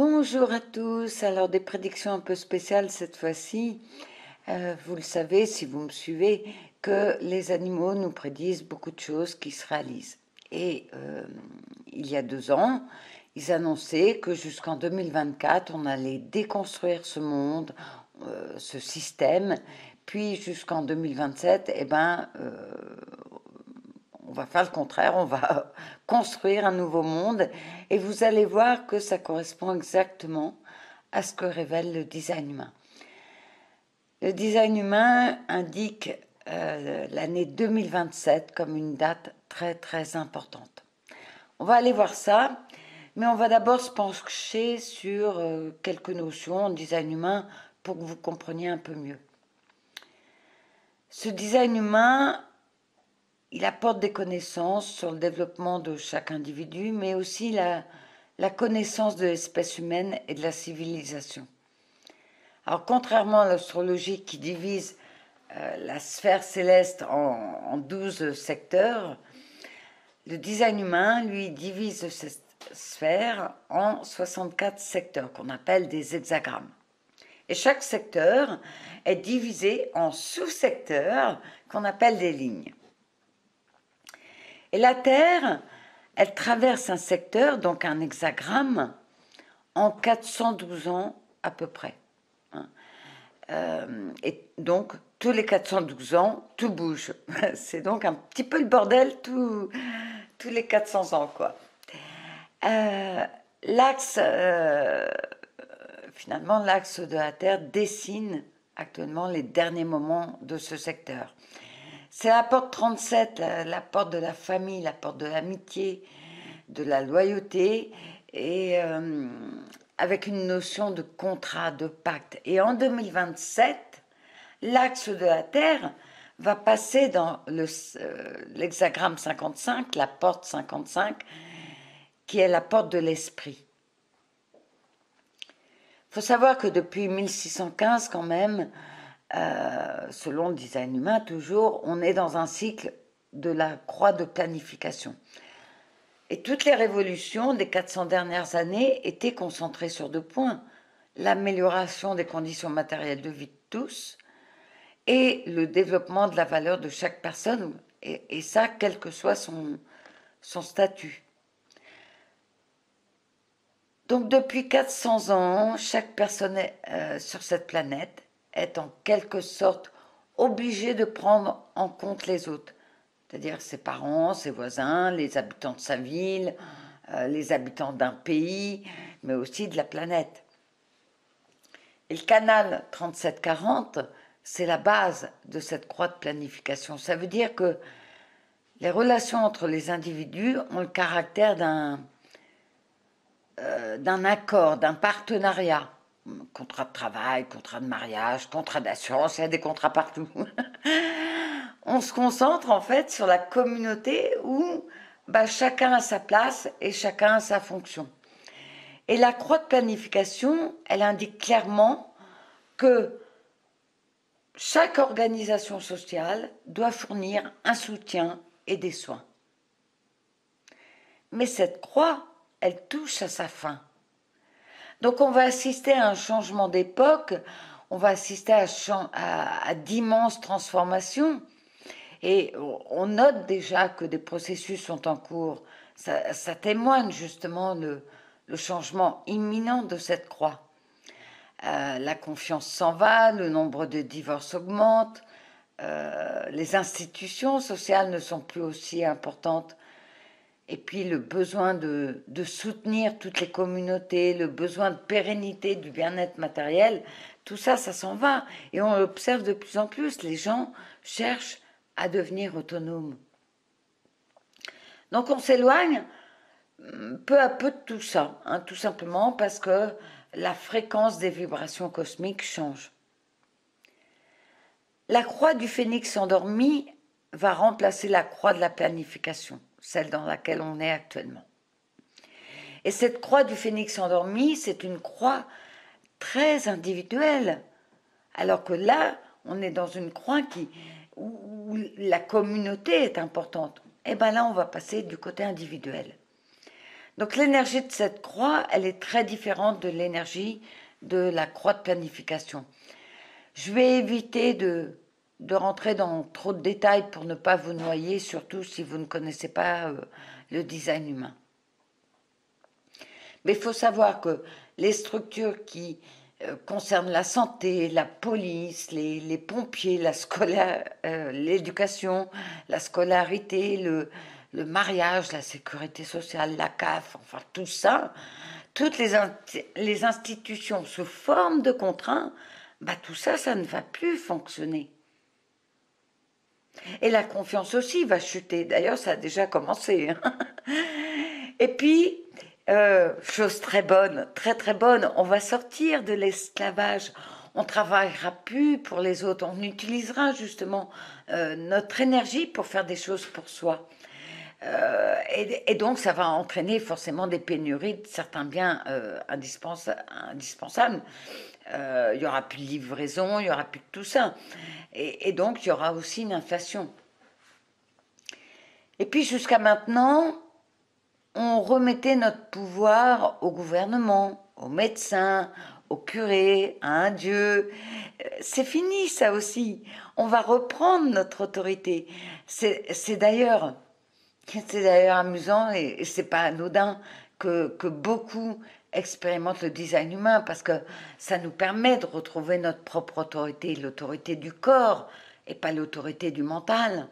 Bonjour à tous, alors des prédictions un peu spéciales cette fois-ci. Vous le savez si vous me suivez que les animaux nous prédisent beaucoup de choses qui se réalisent. Et il y a 2 ans, ils annonçaient que jusqu'en 2024, on allait déconstruire ce monde, ce système, puis jusqu'en 2027, on va faire le contraire, on va construire un nouveau monde et vous allez voir que ça correspond exactement à ce que révèle le design humain. Le design humain indique l'année 2027 comme une date très très importante. On va aller voir ça, mais on va d'abord se pencher sur quelques notions en design humain pour que vous compreniez un peu mieux. Ce design humain, il apporte des connaissances sur le développement de chaque individu, mais aussi la connaissance de l'espèce humaine et de la civilisation. Alors, contrairement à l'astrologie qui divise la sphère céleste en 12 secteurs, le design humain, lui, divise cette sphère en 64 secteurs qu'on appelle des hexagrammes. Et chaque secteur est divisé en sous-secteurs qu'on appelle des lignes. Et la Terre, elle traverse un secteur, donc un hexagramme, en 412 ans à peu près. Et donc, tous les 412 ans, tout bouge. C'est donc un petit peu le bordel tous les 400 ans, quoi. Finalement, l'axe de la Terre dessine actuellement les derniers moments de ce secteur. C'est la porte 37, la porte de la famille, la porte de l'amitié, de la loyauté, et avec une notion de contrat, de pacte. Et en 2027, l'axe de la Terre va passer dans l'hexagramme 55, la porte 55, qui est la porte de l'esprit. Il faut savoir que depuis 1615, quand même, selon le design humain, toujours, on est dans un cycle de la croix de planification. Et toutes les révolutions des 400 dernières années étaient concentrées sur 2 points. L'amélioration des conditions matérielles de vie de tous et le développement de la valeur de chaque personne, et ça, quel que soit son statut. Donc depuis 400 ans, chaque personne sur cette planète est en quelque sorte obligée de prendre en compte les autres, c'est-à-dire ses parents, ses voisins, les habitants de sa ville, les habitants d'un pays, mais aussi de la planète. Et le canal 3740, c'est la base de cette croix de planification. Ça veut dire que les relations entre les individus ont le caractère d'un accord, d'un partenariat. Contrat de travail, contrat de mariage, contrat d'assurance, il y a des contrats partout. On se concentre en fait sur la communauté où chacun a sa place et chacun a sa fonction. Et la croix de planification, elle indique clairement que chaque organisation sociale doit fournir un soutien et des soins. Mais cette croix, elle touche à sa fin. Donc on va assister à un changement d'époque, on va assister à d'immenses transformations, et on note déjà que des processus sont en cours. Ça témoigne justement le changement imminent de cette croix. La confiance s'en va, le nombre de divorces augmente, les institutions sociales ne sont plus aussi importantes. Et puis le besoin de soutenir toutes les communautés, le besoin de pérennité du bien-être matériel, tout ça, ça s'en va. Et on l'observe de plus en plus, les gens cherchent à devenir autonomes. Donc on s'éloigne peu à peu de tout ça, tout simplement parce que la fréquence des vibrations cosmiques change. La croix du phénix endormi va remplacer la croix de la planification, celle dans laquelle on est actuellement. Et cette croix du phénix endormi, c'est une croix très individuelle, alors que là, on est dans une croix où la communauté est importante. Et bien là, on va passer du côté individuel. Donc l'énergie de cette croix, elle est très différente de l'énergie de la croix de planification. Je vais éviter de rentrer dans trop de détails pour ne pas vous noyer, surtout si vous ne connaissez pas le design humain. Mais il faut savoir que les structures qui concernent la santé, la police, les pompiers, l'éducation, la scolarité, le mariage, la sécurité sociale, la CAF, enfin tout ça, toutes les institutions sous forme de contraintes, bah tout ça, ça ne va plus fonctionner. Et la confiance aussi va chuter. D'ailleurs, ça a déjà commencé. Hein. Et puis, chose très bonne, très très bonne, on va sortir de l'esclavage. On travaillera plus pour les autres. On utilisera justement notre énergie pour faire des choses pour soi. Et donc, ça va entraîner forcément des pénuries de certains biens indispensables. Il n'y aura plus de livraison, il n'y aura plus de tout ça. Et donc, il y aura aussi une inflation. Et puis, jusqu'à maintenant, on remettait notre pouvoir au gouvernement, aux médecins, aux curés, à un dieu. C'est fini, ça aussi. On va reprendre notre autorité. C'est d'ailleurs amusant et c'est pas anodin que beaucoup expérimentent le design humain parce que ça nous permet de retrouver notre propre autorité, l'autorité du corps et pas l'autorité du mental.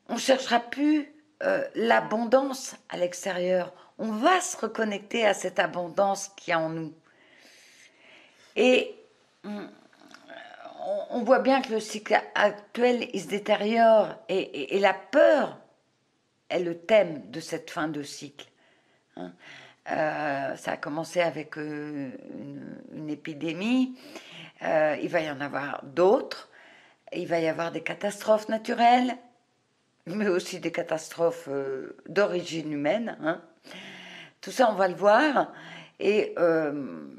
On ne cherchera plus l'abondance à l'extérieur. On va se reconnecter à cette abondance qui est en nous. Et on voit bien que le cycle actuel, il se détériore et la peur est le thème de cette fin de cycle. Hein. Ça a commencé avec une épidémie, il va y en avoir d'autres, il va y avoir des catastrophes naturelles, mais aussi des catastrophes d'origine humaine. Hein. Tout ça, on va le voir, et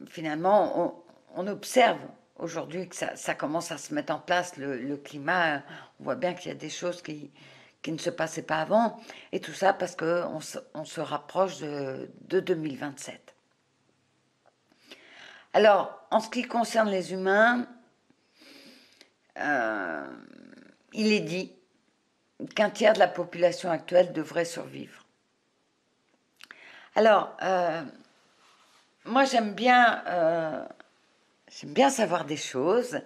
finalement, on observe aujourd'hui que ça commence à se mettre en place, le climat, on voit bien qu'il y a des choses qui ne se passaient pas avant, et tout ça parce qu'on se rapproche de 2027. Alors, en ce qui concerne les humains, il est dit qu'un tiers de la population actuelle devrait survivre. Alors, moi j'aime bien savoir des choses,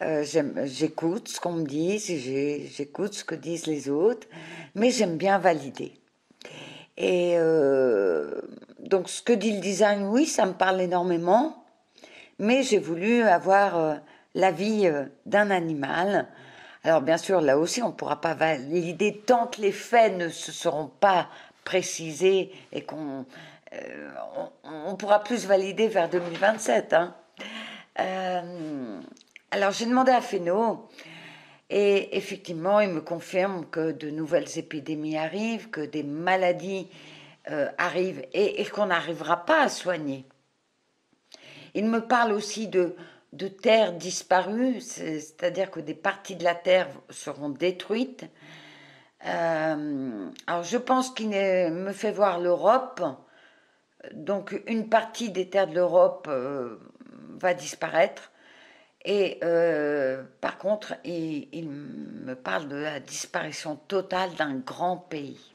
j'écoute ce qu'on me dit, j'écoute ce que disent les autres, mais j'aime bien valider. Et donc ce que dit le design, oui, ça me parle énormément, mais j'ai voulu avoir l'avis d'un animal. Alors bien sûr, là aussi, on ne pourra pas valider tant que les faits ne se seront pas précisés et qu'on pourra plus valider vers 2027. Hein. Alors j'ai demandé à Féno et effectivement, il me confirme que de nouvelles épidémies arrivent, que des maladies arrivent et qu'on n'arrivera pas à soigner. Il me parle aussi de terres disparues, c'est-à-dire que des parties de la terre seront détruites. Alors je pense qu'il me fait voir l'Europe, donc une partie des terres de l'Europe va disparaître, et par contre il me parle de la disparition totale d'un grand pays.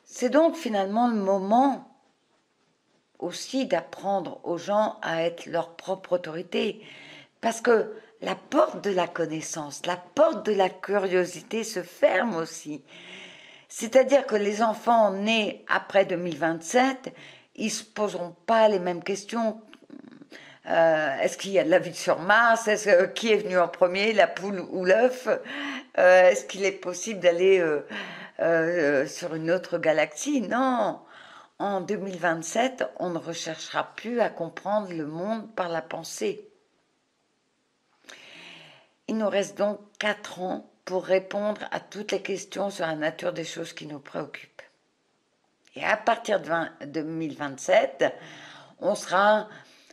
C'est donc finalement le moment aussi d'apprendre aux gens à être leur propre autorité. Parce que la porte de la connaissance, la porte de la curiosité se ferme aussi. C'est-à-dire que les enfants nés après 2027, ils ne se poseront pas les mêmes questions. Est-ce qu'il y a de la vie sur Mars? Qui est venu en premier, la poule ou l'œuf? Est-ce qu'il est possible d'aller sur une autre galaxie? Non. En 2027, on ne recherchera plus à comprendre le monde par la pensée. Il nous reste donc 4 ans pour répondre à toutes les questions sur la nature des choses qui nous préoccupent. Et à partir de 2027, on sera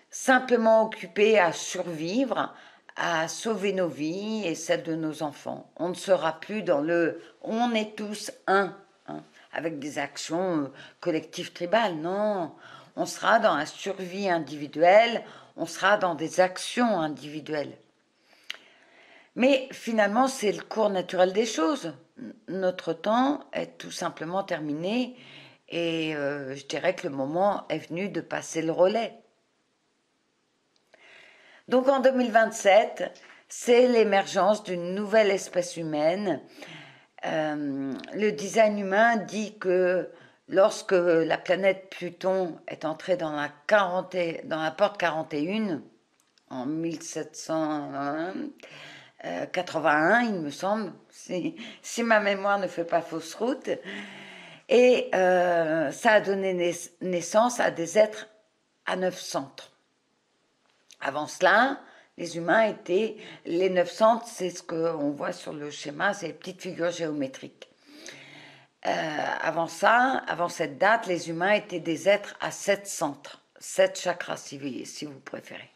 simplement occupé à survivre, à sauver nos vies et celles de nos enfants. On ne sera plus dans le « on est tous un hein, », avec des actions collectives tribales, non. On sera dans la survie individuelle, on sera dans des actions individuelles. Mais finalement, c'est le cours naturel des choses. Notre temps est tout simplement terminé et je dirais que le moment est venu de passer le relais. Donc en 2027, c'est l'émergence d'une nouvelle espèce humaine. Le design humain dit que lorsque la planète Pluton est entrée dans la porte 41, en 1781, il me semble, si ma mémoire ne fait pas fausse route, et ça a donné naissance à des êtres à 9 centres. Avant cela, les humains étaient, les 9 centres, c'est ce qu'on voit sur le schéma, c'est les petites figures géométriques. Avant ça, avant cette date, les humains étaient des êtres à 7 centres, 7 chakras si vous préférez.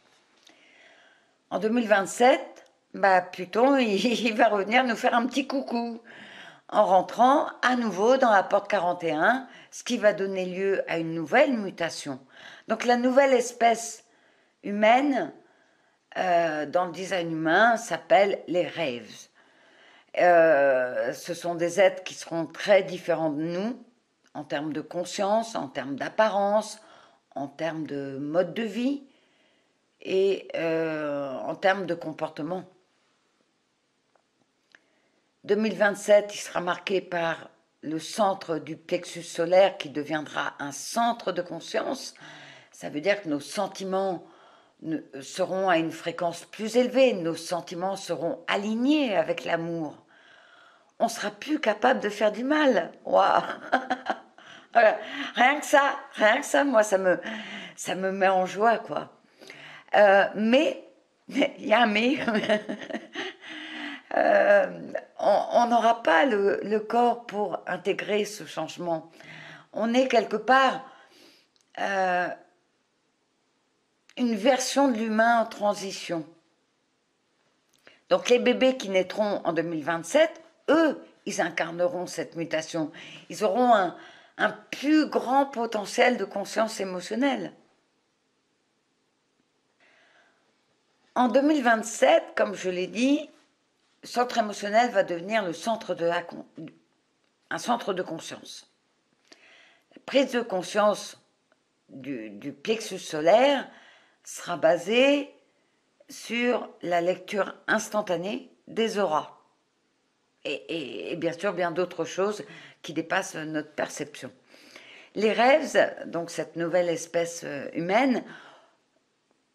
En 2027, Pluton, il va revenir nous faire un petit coucou en rentrant à nouveau dans la porte 41, ce qui va donner lieu à une nouvelle mutation. Donc la nouvelle espèce humaine dans le design humain s'appelle les rêves. Ce sont des êtres qui seront très différents de nous en termes de conscience, en termes d'apparence, en termes de mode de vie et en termes de comportement. 2027, il sera marqué par le centre du plexus solaire qui deviendra un centre de conscience. Ça veut dire que nos sentiments seront à une fréquence plus élevée, nos sentiments seront alignés avec l'amour. On sera plus capable de faire du mal. Waouh. Rien que ça, moi, ça me met en joie, quoi. Mais, il y a un mais, on n'aura pas le corps pour intégrer ce changement. On est quelque part une version de l'humain en transition. Donc les bébés qui naîtront en 2027, eux, ils incarneront cette mutation. Ils auront un plus grand potentiel de conscience émotionnelle. En 2027, comme je l'ai dit, le centre émotionnel va devenir un centre de conscience. La prise de conscience du plexus solaire sera basée sur la lecture instantanée des auras. Et bien sûr, bien d'autres choses qui dépassent notre perception. Les rêves, donc cette nouvelle espèce humaine,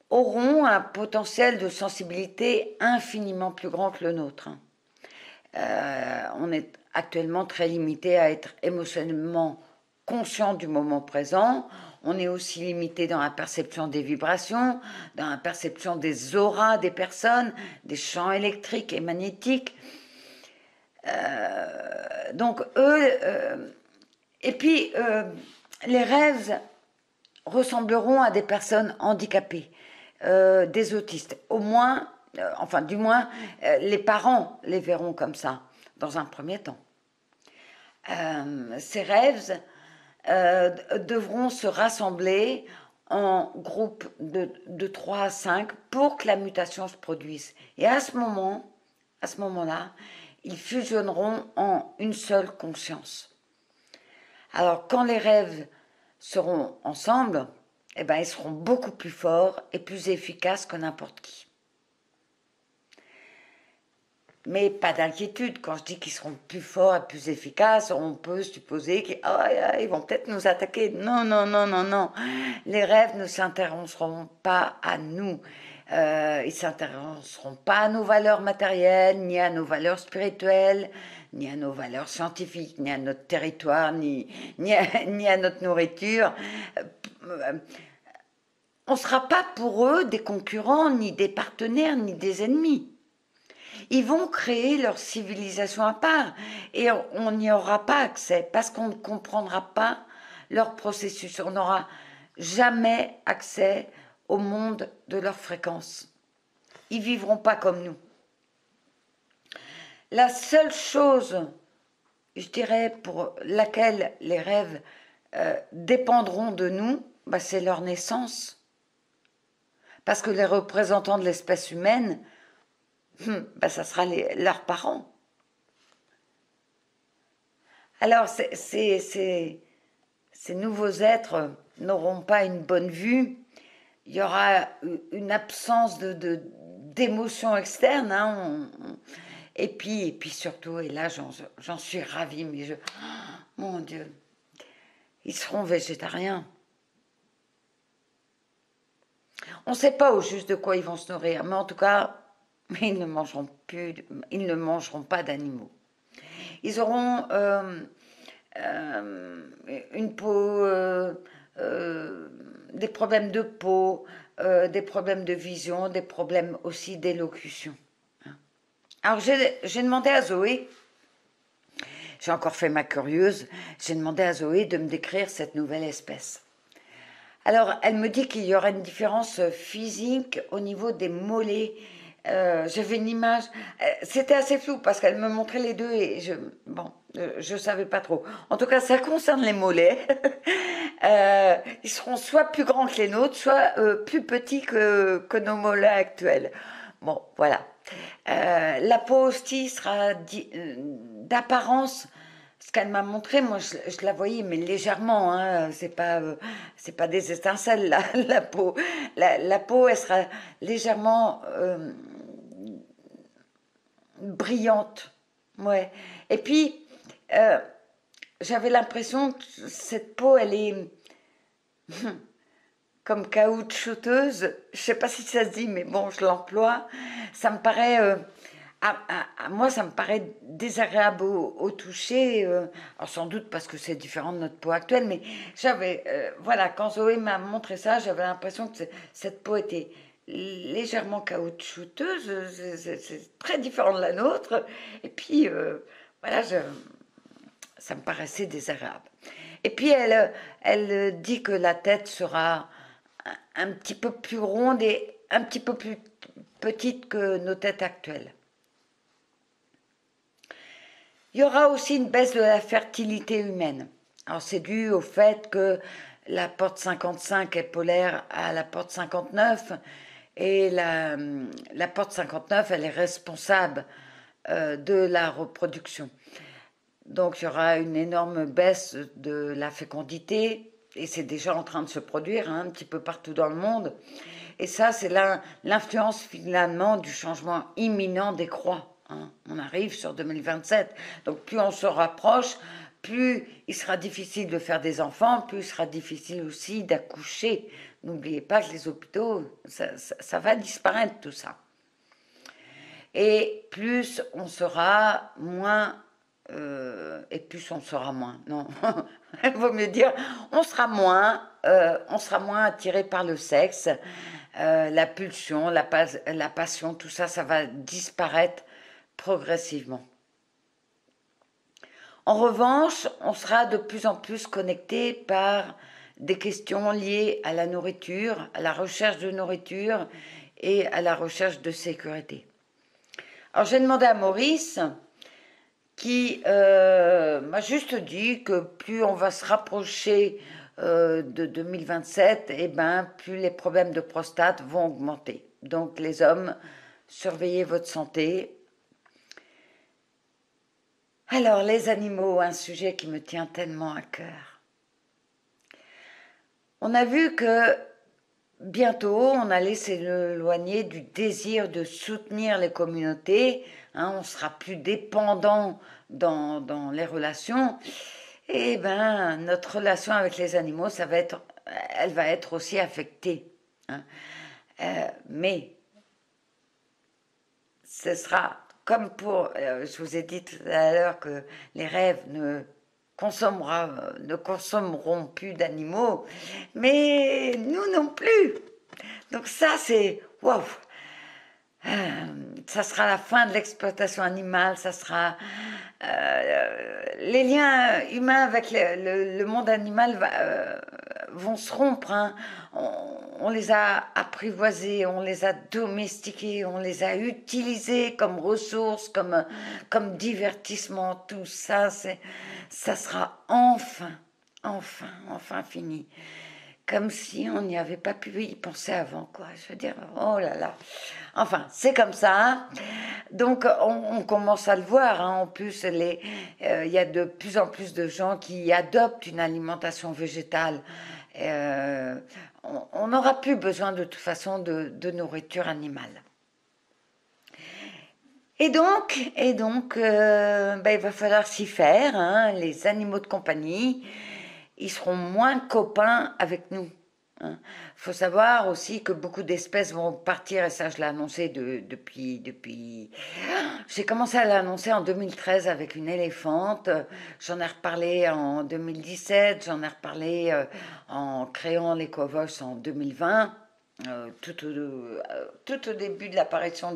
auront un potentiel de sensibilité infiniment plus grand que le nôtre. On est actuellement très limité à être émotionnellement conscient du moment présent. On est aussi limité dans la perception des vibrations, dans la perception des auras des personnes, des champs électriques et magnétiques. Donc eux, et puis les rêves ressembleront à des personnes handicapées, des autistes. Au moins, enfin du moins, les parents les verront comme ça, dans un premier temps. Ces rêves devront se rassembler en groupe de 3 à 5 pour que la mutation se produise. Et à ce moment-là, ils fusionneront en une seule conscience. Alors, quand les rêves seront ensemble, eh ben, ils seront beaucoup plus forts et plus efficaces que n'importe qui. Mais pas d'inquiétude, quand je dis qu'ils seront plus forts et plus efficaces, on peut supposer qu'ils vont peut-être nous attaquer. Non, non, non, non, non. Les rêves ne s'intéresseront pas à nous. Ils ne s'intéresseront pas à nos valeurs matérielles, ni à nos valeurs spirituelles, ni à nos valeurs scientifiques, ni à notre territoire, ni à notre nourriture. On ne sera pas pour eux des concurrents, ni des partenaires, ni des ennemis. Ils vont créer leur civilisation à part et on n'y aura pas accès parce qu'on ne comprendra pas leur processus. On n'aura jamais accès au monde de leur fréquence. ils vivront pas comme nous. La seule chose, je dirais, pour laquelle les rêves dépendront de nous, bah, c'est leur naissance. Parce que les représentants de l'espèce humaine, bah, ça sera leurs parents. Alors, ces nouveaux êtres n'auront pas une bonne vue. Il y aura une absence d'émotions externes. Hein, et puis surtout, et là j'en suis ravie, mais mon Dieu, ils seront végétariens. On ne sait pas au juste de quoi ils vont se nourrir, mais en tout cas, ils ne mangeront pas d'animaux. Ils auront une peau, des problèmes de peau, des problèmes de vision, des problèmes aussi d'élocution. Alors j'ai demandé à Zoé, j'ai encore fait ma curieuse, j'ai demandé à Zoé de me décrire cette nouvelle espèce. Alors elle me dit qu'il y aura une différence physique au niveau des mollets. J'avais une image, c'était assez flou parce qu'elle me montrait les deux et je savais pas trop. En tout cas, ça concerne les mollets. Ils seront soit plus grands que les nôtres, soit plus petits que nos mollets actuels. Bon, voilà. La peau aussi sera d'apparence. Ce qu'elle m'a montré, moi je la voyais, mais légèrement, hein, c'est pas des étincelles là, la peau. La peau, elle sera légèrement brillante, ouais. Et puis j'avais l'impression que cette peau, elle est comme caoutchouteuse. Je sais pas si ça se dit, mais bon, je l'emploie. Ça me paraît moi, ça me paraît désagréable au toucher, alors sans doute parce que c'est différent de notre peau actuelle, mais voilà, quand Zoé m'a montré ça, j'avais l'impression que cette peau était légèrement caoutchouteuse, c'est très différent de la nôtre, et puis voilà, ça me paraissait désagréable. Et puis elle dit que la tête sera un petit peu plus ronde et un petit peu plus petite que nos têtes actuelles. Il y aura aussi une baisse de la fertilité humaine. Alors c'est dû au fait que la porte 55 est polaire à la porte 59 et la porte 59, elle est responsable de la reproduction. Donc il y aura une énorme baisse de la fécondité et c'est déjà en train de se produire un petit peu partout dans le monde. Et ça, c'est l'influence finalement du changement imminent des croix. Hein. On arrive sur 2027, donc plus on se rapproche, plus il sera difficile de faire des enfants, plus il sera difficile aussi d'accoucher. N'oubliez pas que les hôpitaux, ça va disparaître tout ça. Et plus on sera moins, et plus on sera moins, non, il vaut mieux dire, on sera moins attiré par le sexe, la pulsion, la passion, tout ça, ça va disparaître progressivement. En revanche, on sera de plus en plus connecté par des questions liées à la nourriture, à la recherche de nourriture et à la recherche de sécurité. Alors j'ai demandé à Maurice qui m'a juste dit que plus on va se rapprocher de 2027, et ben, plus les problèmes de prostate vont augmenter. Donc les hommes, surveillez votre santé. Alors les animaux, un sujet qui me tient tellement à cœur. On a vu que bientôt on allait s'éloigner du désir de soutenir les communautés, hein, on sera plus dépendant dans les relations. Eh bien, notre relation avec les animaux, elle va être aussi affectée. Hein. Mais ce sera comme pour, je vous ai dit tout à l'heure que les rêves ne consommeront plus d'animaux, mais nous non plus. Donc ça, c'est waouh. Ça sera la fin de l'exploitation animale, ça sera les liens humains avec le monde animal vont se rompre. Hein. On les a apprivoisés, on les a domestiqués, on les a utilisés comme ressources, comme divertissement. Tout ça, ça sera enfin fini. Comme si on n'y avait pas pu y penser avant, quoi. Je veux dire, oh là là. Enfin, c'est comme ça. Donc, on commence à le voir. Hein. En plus, il y a de plus en plus de gens qui adoptent une alimentation végétale. On n'aura plus besoin de toute façon de nourriture animale. Et donc, ben, il va falloir s'y faire. Hein. Les animaux de compagnie, ils seront moins copains avec nous. Il faut savoir aussi que beaucoup d'espèces vont partir, et ça je l'ai annoncé depuis... J'ai commencé à l'annoncer en 2013 avec une éléphante, j'en ai reparlé en 2017, j'en ai reparlé en créant l'Ecovoice en 2020, tout au début de l'apparition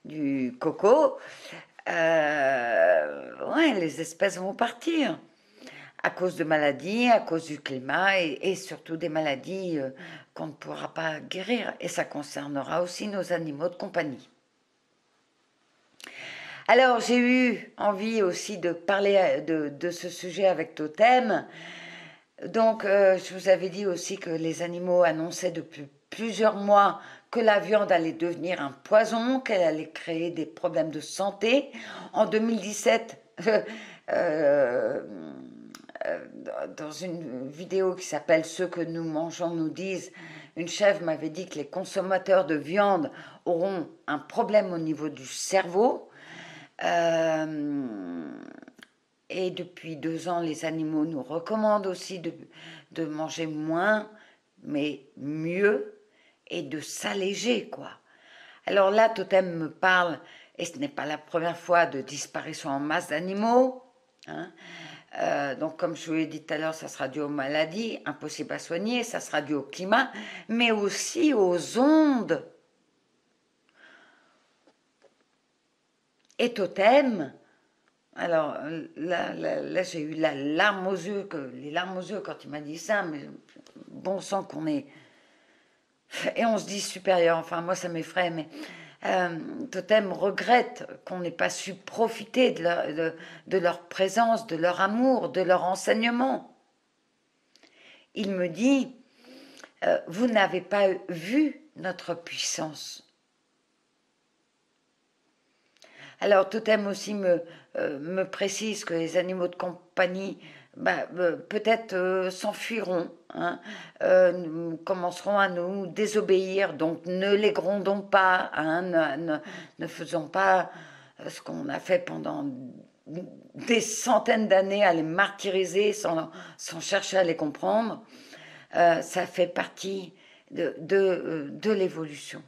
du coco. Ouais, les espèces vont partir à cause de maladies, à cause du climat et surtout des maladies qu'on ne pourra pas guérir. Et ça concernera aussi nos animaux de compagnie. Alors, j'ai eu envie aussi de parler de ce sujet avec Totem. Donc, je vous avais dit aussi que les animaux annonçaient depuis plusieurs mois que la viande allait devenir un poison, qu'elle allait créer des problèmes de santé. En 2017, dans une vidéo qui s'appelle « Ce que nous mangeons nous disent », une chef m'avait dit que les consommateurs de viande auront un problème au niveau du cerveau. Et depuis 2 ans, les animaux nous recommandent aussi de manger moins, mais mieux, et de s'alléger, quoi. Alors là, Totem me parle, et ce n'est pas la première fois, de disparition en masse d'animaux. Hein. Donc, comme je vous l'ai dit tout à l'heure, ça sera dû aux maladies, impossibles à soigner, ça sera dû au climat, mais aussi aux ondes. Et Totem, alors là j'ai eu les larmes aux yeux quand il m'a dit ça, mais bon sang qu'on est... Et on se dit supérieur, enfin moi ça m'effraie, mais... Totem regrette qu'on n'ait pas su profiter de leur présence, de leur amour, de leur enseignement. Il me dit, vous n'avez pas vu notre puissance. Alors Totem aussi me précise que les animaux de compagnie peut-être s'enfuiront, hein, commenceront à nous désobéir, donc ne les grondons pas, hein, ne faisons pas ce qu'on a fait pendant des centaines d'années à les martyriser sans chercher à les comprendre. Ça fait partie de l'évolution.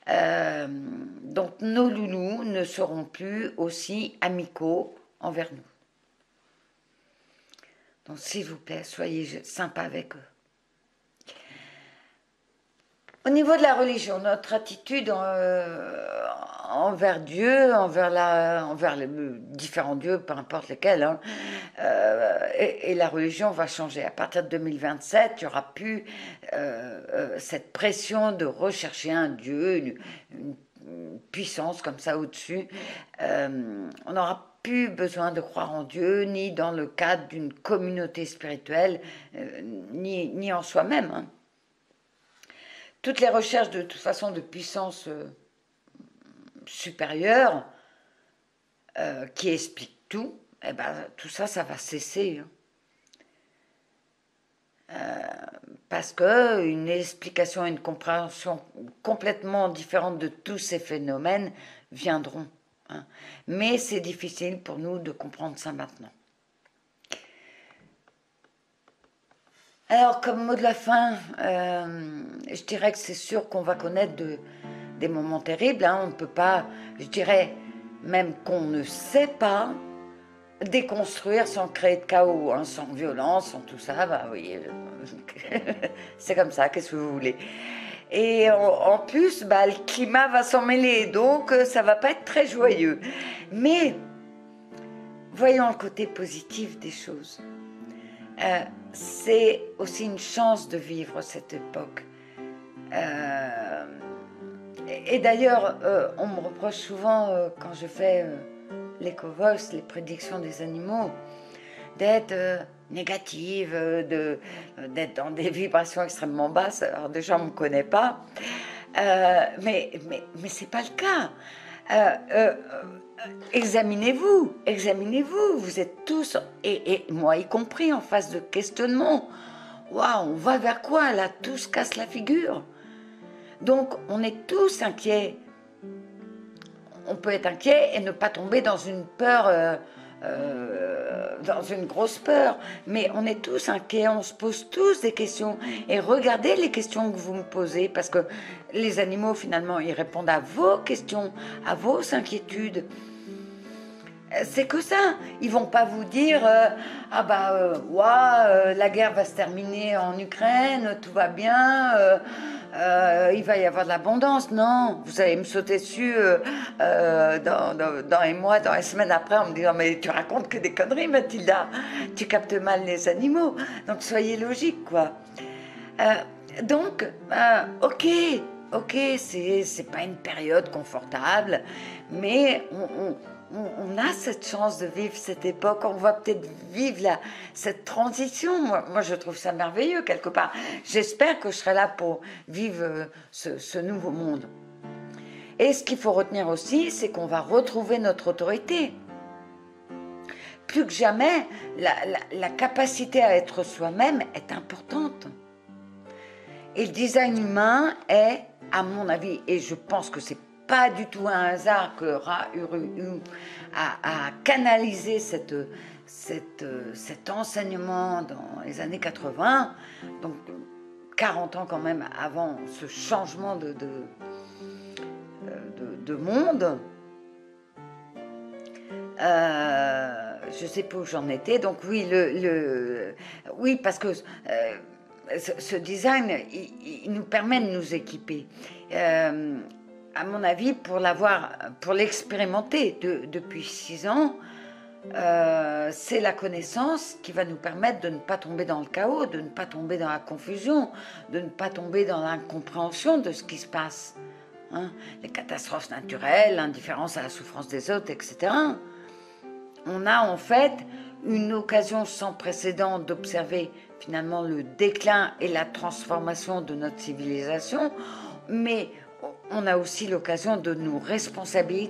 Donc nos loulous ne seront plus aussi amicaux envers nous. Donc s'il vous plaît, soyez sympas avec eux. Au niveau de la religion, notre attitude envers Dieu, envers les différents dieux, peu importe lesquels, hein, et la religion va changer. À partir de 2027, il n'y aura plus cette pression de rechercher un Dieu, une puissance comme ça au-dessus. On n'aura plus besoin de croire en Dieu, ni dans le cadre d'une communauté spirituelle, ni en soi-même. Hein. Toutes les recherches de toute façon de puissance supérieure qui expliquent tout, eh ben, tout ça, ça va cesser. Parce qu'une explication et une compréhension complètement différente de tous ces phénomènes viendront. Hein. Mais c'est difficile pour nous de comprendre ça maintenant. Alors, comme mot de la fin, je dirais que c'est sûr qu'on va connaître des moments terribles. Hein. On ne peut pas, je dirais même qu'on ne sait pas déconstruire sans créer de chaos, hein, sans violence, sans tout ça. Bah oui, c'est comme ça, qu'est-ce que vous voulez. Et en plus, bah, le climat va s'en mêler, donc ça va pas être très joyeux. Mais voyons le côté positif des choses. c'est aussi une chance de vivre cette époque. Et d'ailleurs, on me reproche souvent, quand je fais l'Eco-Voice, les prédictions des animaux, d'être négative, d'être dans des vibrations extrêmement basses. Alors déjà, on ne me connaît pas, mais c'est pas le cas. Examinez-vous, examinez-vous. Vous êtes tous, et moi y compris, en phase de questionnement. Waouh, on va vers quoi là? Tout se casse la figure. Donc, on est tous inquiets. On peut être inquiet et ne pas tomber dans une peur, dans une grosse peur. Mais on est tous inquiets, on se pose tous des questions. Et regardez les questions que vous me posez, parce que les animaux, finalement, ils répondent à vos questions, à vos inquiétudes. C'est que ça. Ils vont pas vous dire la guerre va se terminer en Ukraine, tout va bien, il va y avoir de l'abondance. Non, vous allez me sauter dessus dans les mois, dans les semaines après, en me disant mais tu racontes que des conneries, Mathilda, tu captes mal les animaux. Donc soyez logique, quoi. Ok, c'est pas une période confortable, mais on a cette chance de vivre cette époque, on va peut-être vivre cette transition. Moi, je trouve ça merveilleux quelque part. J'espère que je serai là pour vivre ce nouveau monde. Et ce qu'il faut retenir aussi, c'est qu'on va retrouver notre autorité. Plus que jamais, la capacité à être soi-même est importante. Et le design humain est, à mon avis, et je pense que c'est pas du tout un hasard que Ra Uru a canalisé cet enseignement dans les années 80, donc 40 ans quand même avant ce changement de monde. Je sais pas où j'en étais, donc oui, oui, parce que ce design, il nous permet de nous équiper. À mon avis, pour l'expérimenter depuis 6 ans, c'est la connaissance qui va nous permettre de ne pas tomber dans le chaos, de ne pas tomber dans la confusion, de ne pas tomber dans l'incompréhension de ce qui se passe. Hein, les catastrophes naturelles, l'indifférence à la souffrance des autres, etc. On a en fait une occasion sans précédent d'observer finalement le déclin et la transformation de notre civilisation, mais on a aussi l'occasion de nous responsabiliser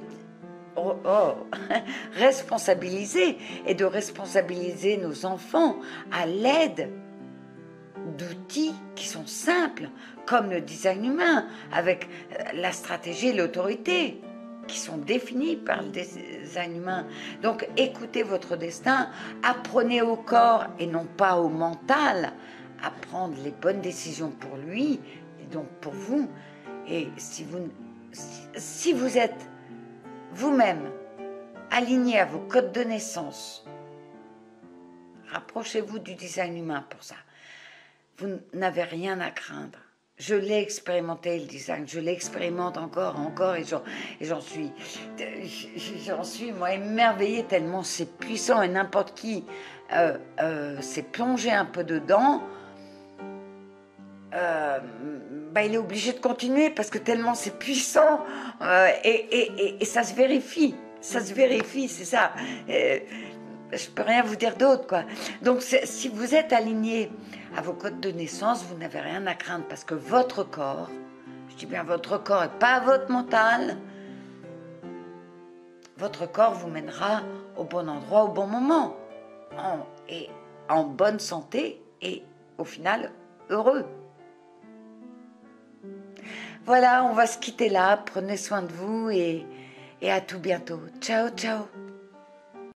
et de responsabiliser nos enfants à l'aide d'outils qui sont simples, comme le design humain, avec la stratégie et l'autorité, qui sont définis par le design humain. Donc écoutez votre destin, apprenez au corps et non pas au mental à prendre les bonnes décisions pour lui et donc pour vous. Et si vous êtes vous-même aligné à vos codes de naissance, rapprochez-vous du design humain pour ça. Vous n'avez rien à craindre. Je l'ai expérimenté, le design, je l'expérimente encore, et j'en suis, moi, émerveillée tellement c'est puissant et n'importe qui s'est plongé un peu dedans, il est obligé de continuer parce que tellement c'est puissant et ça se vérifie, c'est ça. Je peux rien vous dire d'autre, quoi. Donc si vous êtes aligné à vos codes de naissance, vous n'avez rien à craindre parce que votre corps, je dis bien votre corps et pas votre mental, votre corps vous mènera au bon endroit, au bon moment, en bonne santé et au final heureux. Voilà, on va se quitter là, prenez soin de vous et à tout bientôt. Ciao, ciao.